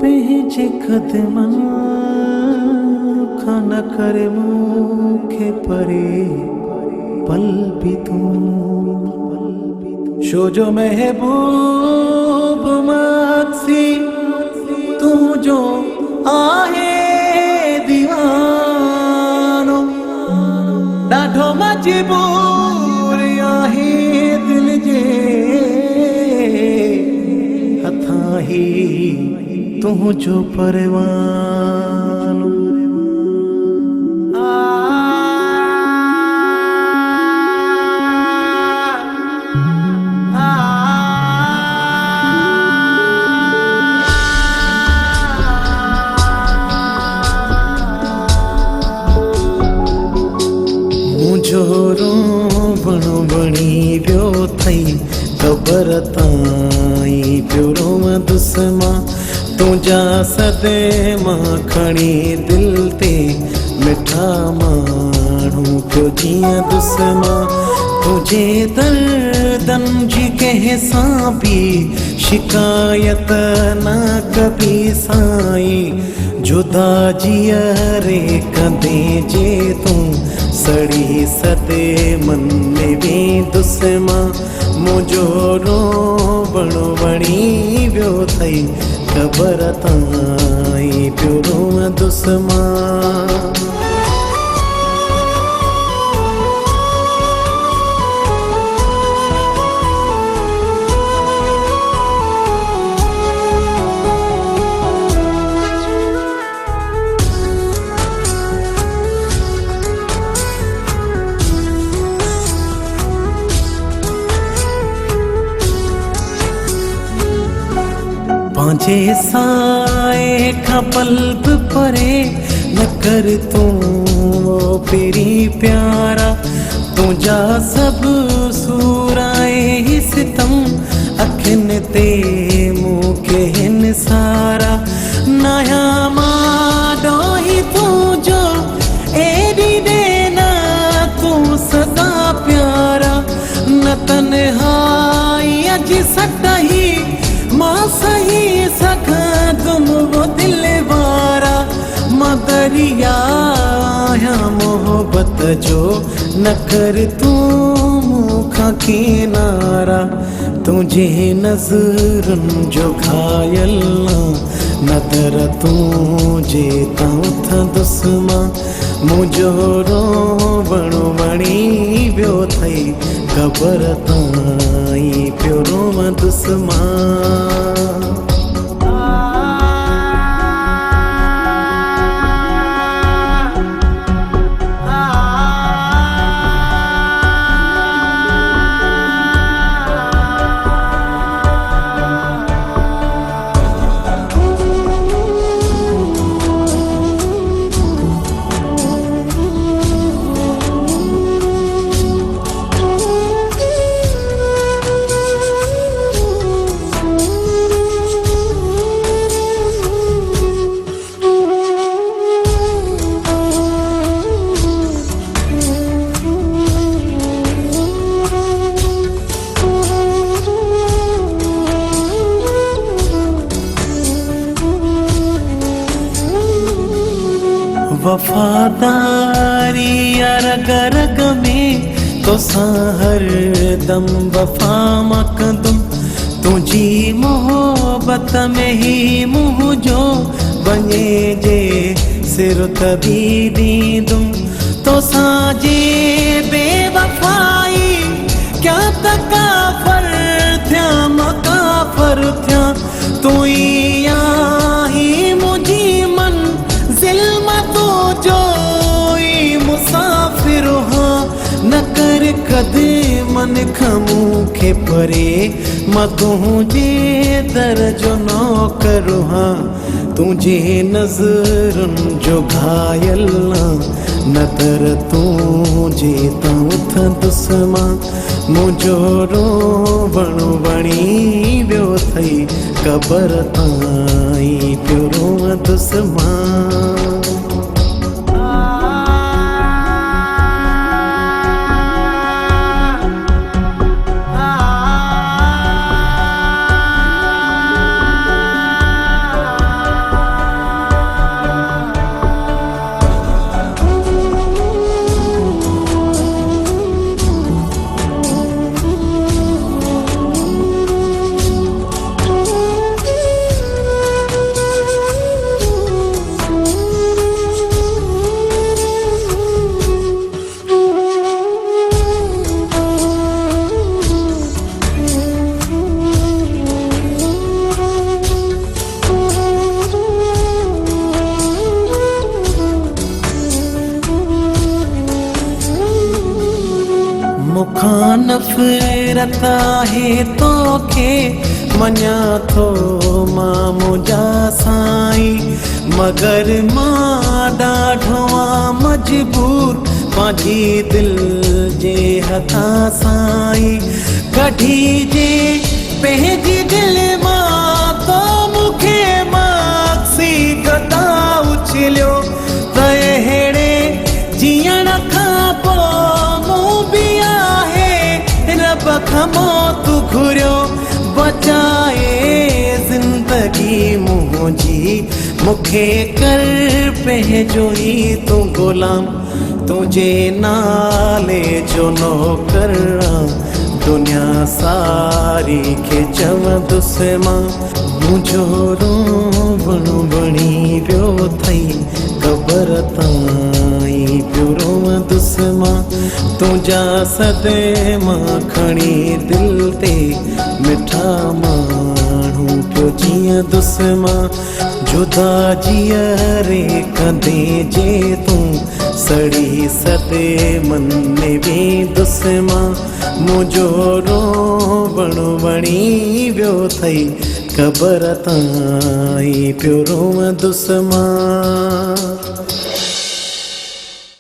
पंहिंजे क़दमन खां न करे मूंखे परे पल भी तूं शो जो महबूब माक्सी तू जो आहे दीवानो ॾाढो मजबूर आहे दिल जे हथां ही तुझो परवानो मुझो रोवण वणी वियो थई ख़बर ताईं पियो रोवां दुस्मा तुझा सदैमा खणी दिल ते मिठा माण्हू पियो जीअं दुस्मा तुझे दर्दन जी कंहिंसां बि शिकायत न कबी साईं जुदा जीअरे कंदे जे तूं सड़ी सदे मन में भी दुस्मा मुझो रोवण वणी वियो थई ख़बर ताईं पियो रोवां दुस्मा पांजे साए खां पल बि परे न कर तूं पेरी प्यारा तुझा सभु सूराए सितम अखियुनि ते मूंखे हिन सारा नया मां ॾोही तुझो एॾी ॾेना तूं सदा प्यारा न तन्हाई अॼु सटही मां सही सघां तुम वो दिल वारा मां दरिया आहियां मोहब्बत जो न कर तूं मूंखां किनारा तुझे नज़रुनि जो घायल नदर तुझे तां दुस्मा मुझो रोवण वणी वियो थई ख़बर ताईं पियो रोवां दुस्मा वफादारी रग रग में तोसां हर दम वफा मां कंदुम तुझी मोहब्बत में ही मुझो बने जे सिर तभी दीदुम तोसां जे बेवफाई क्या तकाफर थिया मकाफर थिया तू ही आही मुझी मन ज़िल्म जो मुसाफिर हाँ न कर कदे मन खां मूंखे परे मां तुझे दर जो नौकर हाँ तुझे नज़रुनि जो घायल नदर तुझे तां दुस्मा मुझो रोवण वणी वियो थई ख़बर ताईं पियो रोवां दुस्मा नफ़रत आहे तोखे मञा थो मां मुंहिंजा साईं, मगर मां ॾाढो आहियां मजबूर पंहिंजी दिलि जे हथां साईं। कढीजे पंहिंजी दिलि मां तो मूंखे माक्सी कता उछलियो त अहिड़े जीअण खां पोइ मूं बि आहे रब खां मौत घुरियो बचाए ज़िंदगी मुंहिंजी, मूंखे कर पंहिंजो ई तूं ग़ुलाम, तुंहिंजे नाले जो नौकर दुनिया सारी खे चवंदुसि मां। मुंहिंजो रोवण बणी पियो थई क़बर ताईं पियो रोवंदुसि मां, तुंहिंजा सदैमा खणी दिलि ते मिठा माण्हू पियो जीअंदुसि मां। जुदा जीअरे कंदे जे तूं सड़ी सदे मन में वेंदुसि मां, मुंहिंजो रोवण वणी वियो थई क़बर ताईं पियो रोवंदुसि मां।